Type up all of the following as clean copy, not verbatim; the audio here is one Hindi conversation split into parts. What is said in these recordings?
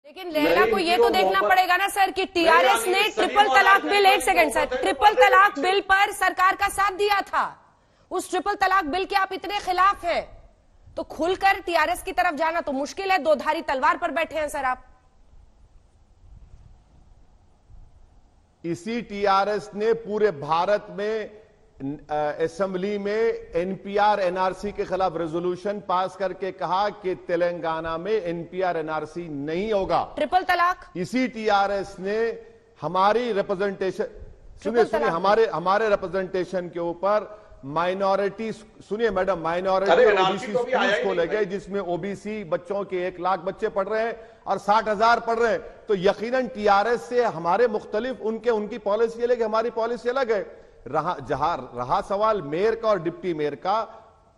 लेकिन लहरा को ये तो देखना पड़ेगा ना सर कि टीआरएस ने ट्रिपल तलाक बिल, एक सेकंड सर, ट्रिपल तलाक बिल पर सरकार का साथ दिया था। उस ट्रिपल तलाक बिल के आप इतने खिलाफ हैं तो खुलकर टीआरएस की तरफ जाना तो मुश्किल है। दो धारी तलवार पर बैठे हैं सर आप। इसी टीआरएस ने पूरे भारत में असेंबली में एनपीआर एनआरसी के खिलाफ रेजोल्यूशन पास करके कहा कि तेलंगाना में एनपीआर एनआरसी नहीं होगा। ट्रिपल तलाक इसी टीआरएस ने हमारी रिप्रेजेंटेशन सुनिए हमारे रिप्रेजेंटेशन के ऊपर माइनॉरिटी, सुनिए मैडम, माइनॉरिटी ओबीसी स्कूल्स खोले गए जिसमें ओबीसी बच्चों के 1 लाख बच्चे पढ़ रहे हैं और 60,000 पढ़ रहे हैं। तो यकीनन टीआरएस से हमारे मुख्तलिफ उनकी पॉलिसी अलग है, हमारी पॉलिसी अलग है। जहां रहा सवाल मेयर का और डिप्टी मेयर का,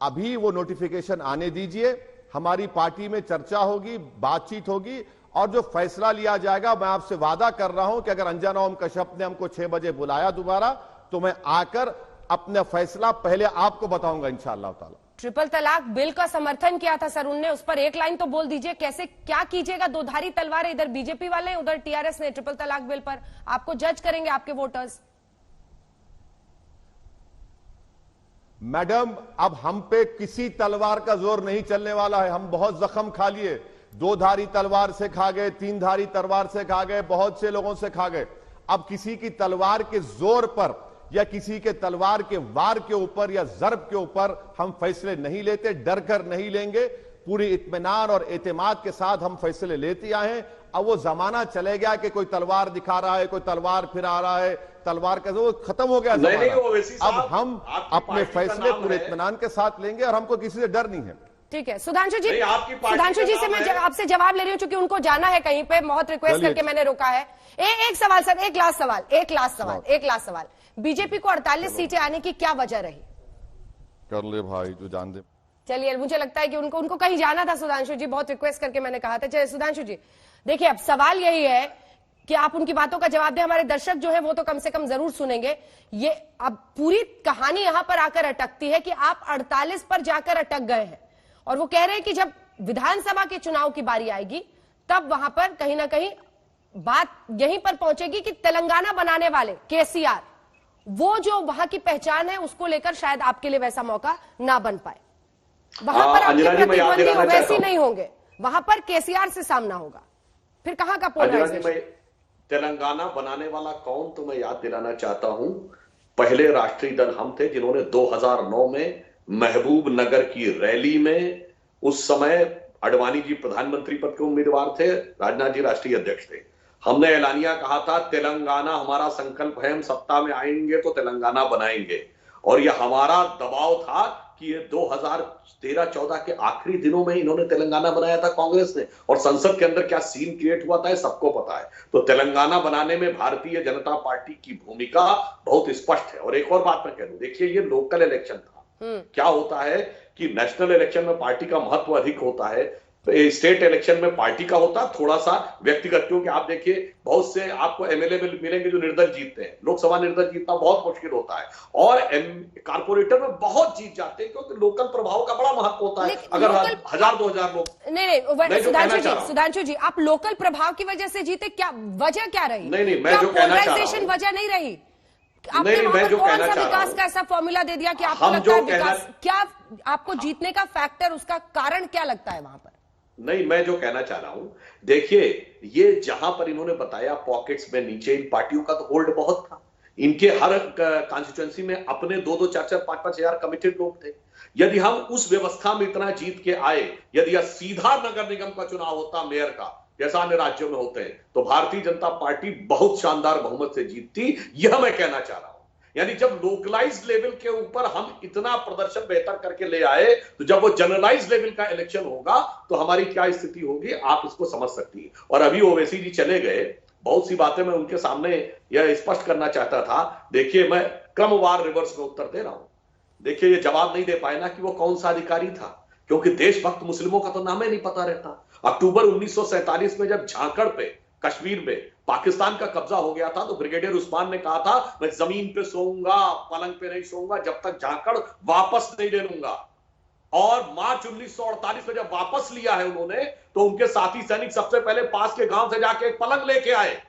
अभी वो नोटिफिकेशन आने दीजिए, हमारी पार्टी में चर्चा होगी, बातचीत होगी और जो फैसला लिया जाएगा, मैं आपसे वादा कर रहा हूं कि अगर अंजना ओम कश्यप ने हमको 6 बजे बुलाया दोबारा तो मैं आकर अपना फैसला पहले आपको बताऊंगा इंशाअल्लाह ताला। ट्रिपल तलाक बिल का समर्थन किया था सर उनने, उस पर एक लाइन तो बोल दीजिए, कैसे क्या कीजिएगा? दो धारी तलवार है, इधर बीजेपी वाले उधर टीआरएस ने। ट्रिपल तलाक बिल पर आपको जज करेंगे आपके वोटर्स। मैडम, अब हम पे किसी तलवार का जोर नहीं चलने वाला है। हम बहुत जख्म खा लिए, 2 धारी तलवार से खा गए, 3 धारी तलवार से खा गए, बहुत से लोगों से खा गए। अब किसी की तलवार के जोर पर या किसी के तलवार के वार के ऊपर या जर्ब के ऊपर हम फैसले नहीं लेते, डर कर नहीं लेंगे। पूरी इत्मीनान और एतमाद के साथ हम फैसले लेते आए हैं। अब वो जमाना चले गया कि कोई तलवार दिखा रहा है, कोई तलवार फिरा रहा है, तलवार का वो खत्म हो गया जमाना। अब हम अपने फैसले पूरे इत्मीनान के साथ लेंगे और हमको किसी से डर नहीं है। ठीक है सुधांशु जी, सुधांशु जी से मैं आपसे जवाब ले रही हूँ क्योंकि उनको जाना है कहीं पे, बहुत रिक्वेस्ट करके मैंने रोका है। एक सवाल सर, एक लास्ट सवाल, बीजेपी को 48 सीटें आने की क्या वजह रही? कर ले भाई जो जान दे। चलिए, मुझे लगता है कि उनको कहीं जाना था सुधांशु जी, बहुत रिक्वेस्ट करके मैंने कहा था। चलिए सुधांशु जी, देखिए अब सवाल यही है कि आप उनकी बातों का जवाब दें। हमारे दर्शक जो है वो तो कम से कम जरूर सुनेंगे। ये अब पूरी कहानी यहां पर आकर अटकती है कि आप 48 पर जाकर अटक गए हैं और वो कह रहे हैं कि जब विधानसभा के चुनाव की बारी आएगी तब वहां पर कहीं ना कहीं बात यहीं पर पहुंचेगी कि तेलंगाना बनाने वाले केसीआर, वो जो वहां की पहचान है उसको लेकर शायद आपके लिए वैसा मौका ना बन पाए। वहां पर आपके प्रतिद्वंदी वैसे नहीं होंगे, वहां पर केसीआर से सामना होगा। फिर कहां का पोलराइजेशन? तेलंगाना बनाने वाला कौन, तो मैं याद दिलाना चाहता हूं, पहले राष्ट्रीय दल हम थे जिन्होंने 2009 में महबूब नगर की रैली में, उस समय अडवाणी जी प्रधानमंत्री पद के उम्मीदवार थे, राजनाथ जी राष्ट्रीय अध्यक्ष थे, हमने ऐलानिया कहा था तेलंगाना हमारा संकल्प है, हम सत्ता में आएंगे तो तेलंगाना बनाएंगे। और यह हमारा दबाव था कि ये 2013-14 के आखिरी दिनों में इन्होंने तेलंगाना बनाया था कांग्रेस ने, और संसद के अंदर क्या सीन क्रिएट हुआ था सबको पता है। तो तेलंगाना बनाने में भारतीय जनता पार्टी की भूमिका बहुत स्पष्ट है। और एक और बात मैं कह दूं, देखिए ये लोकल इलेक्शन था, क्या होता है कि नेशनल इलेक्शन में पार्टी का महत्व अधिक होता है, तो स्टेट इलेक्शन में पार्टी का होता थोड़ा सा व्यक्तिगत, क्योंकि आप देखिए बहुत से आपको एमएलए मिलेंगे जो निर्दल जीतते हैं, लोकसभा निर्दल जीतना बहुत मुश्किल होता है, और कारपोरेटर में बहुत जीत जाते हैं क्योंकि लोकल प्रभाव का बड़ा महत्व होता है। अगर 1000-2000 लोग नहीं, सुधांशु जी आप लोकल प्रभाव की वजह से जीते, क्या वजह क्या रही? नहीं, मैं जो कहना चाह रहा हूं वजह नहीं रही। आपने वहां पर कौन सा विकास का ऐसा फॉर्मूला दे दिया कि आपको लगता है विकास, क्या आपको जीतने का फैक्टर, उसका कारण क्या लगता है वहां पर? नहीं, मैं जो कहना चाह रहा हूं, देखिए ये जहां पर इन्होंने बताया पॉकेट्स में नीचे, इन पार्टियों का तो होल्ड बहुत था, इनके हर कॉन्स्टिट्यूएंसी में अपने 2-2, 4-4, 5-5 हजार कमिटेड लोग थे। यदि हम उस व्यवस्था में इतना जीत के आए, यदि यह सीधा नगर निगम का चुनाव होता मेयर का, जैसा अन्य राज्यों में होते हैं, तो भारतीय जनता पार्टी बहुत शानदार बहुमत से जीतती, यह मैं कहना चाह रहा हूं। यानी जब लोकलाइज लेवल के ऊपर हम इतना प्रदर्शन बेहतर करके ले आए, तो जब वो जनरलाइज लेवल का इलेक्शन होगा तो हमारी क्या स्थिति होगी आप इसको समझ सकती है। और अभी ओवैसी जी चले गए, बहुत सी बातें मैं उनके सामने यह स्पष्ट करना चाहता था। देखिए मैं क्रमवार रिवर्स में उत्तर दे रहा हूं। देखिए ये जवाब नहीं दे पाए ना कि वो कौन सा अधिकारी था, क्योंकि देशभक्त मुस्लिमों का तो नाम ही नहीं पता रहता। अक्टूबर 1947 में जब झांकड़ पे कश्मीर में पाकिस्तान का कब्जा हो गया था, तो ब्रिगेडियर उस्मान ने कहा था मैं जमीन पे सोऊंगा, पलंग पे नहीं सोऊंगा जब तक झांकड़ वापस नहीं ले लूंगा। और मार्च 1948 में जब वापस लिया है उन्होंने, तो उनके साथी सैनिक सबसे पहले पास के गांव से जाके एक पलंग लेके आए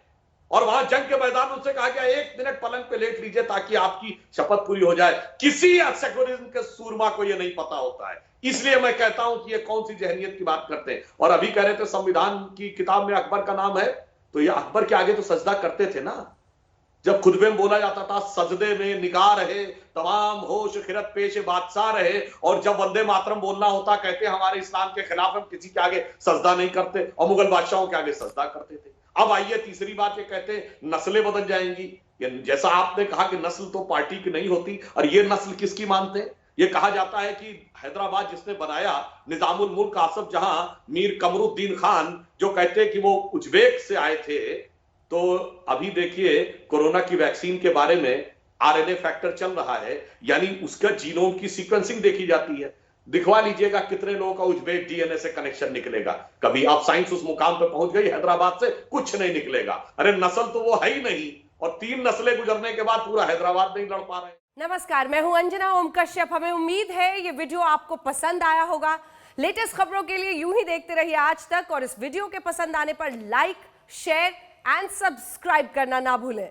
और वहां जंग के मैदान में उनसे कहा गया 1 मिनट पलंग पे लेट लीजिए ताकि आपकी शपथ पूरी हो जाए। किसी सेक्युलरिज्म के सूरमा को यह नहीं पता होता है। इसलिए मैं कहता हूं कि ये कौन सी जहनियत की बात करते हैं। और अभी कह रहे थे संविधान की किताब में अकबर का नाम है, तो ये अकबर के आगे तो सजदा करते थे ना। जब खुतबे में बोला जाता था सजदे में निगाह रहे तमाम होश खिरत पेश बादशाह रहे, और जब वंदे मातरम बोलना होता कहते हमारे इस्लाम के खिलाफ हम किसी के आगे सजदा नहीं करते, और मुगल बादशाहों के आगे सजदा करते थे। अब आइए तीसरी बात, ये कहते हैं नस्लें बदल जाएंगी। जैसा आपने कहा कि नस्ल तो पार्टी की नहीं होती, और ये नस्ल किसकी मानते हैं? ये कहा जाता है कि हैदराबाद जिसने बनाया निजामुल मुल्क आसफ जहां मीर कमरुद्दीन खान, जो कहते हैं कि वो उज्बेक से आए थे। तो अभी देखिए कोरोना की वैक्सीन के बारे में आरएनए फैक्टर चल रहा है, यानी उसका जीनोम की सीक्वेंसिंग देखी जाती है। दिखवा लीजिएगा कितने लोगों का उज्बेक डीएनए से कनेक्शन निकलेगा। कभी आप साइंस उस मुकाम पर पहुंच गई हैदराबाद से कुछ नहीं निकलेगा। अरे नस्ल तो वो है ही नहीं, और 3 नस्लें गुजरने के बाद पूरा हैदराबाद नहीं लड़ पा रहे। नमस्कार, मैं हूं अंजना ओम कश्यप। हमें उम्मीद है ये वीडियो आपको पसंद आया होगा। लेटेस्ट खबरों के लिए यूं ही देखते रहिए आज तक, और इस वीडियो के पसंद आने पर लाइक, शेयर एंड सब्सक्राइब करना ना भूलें।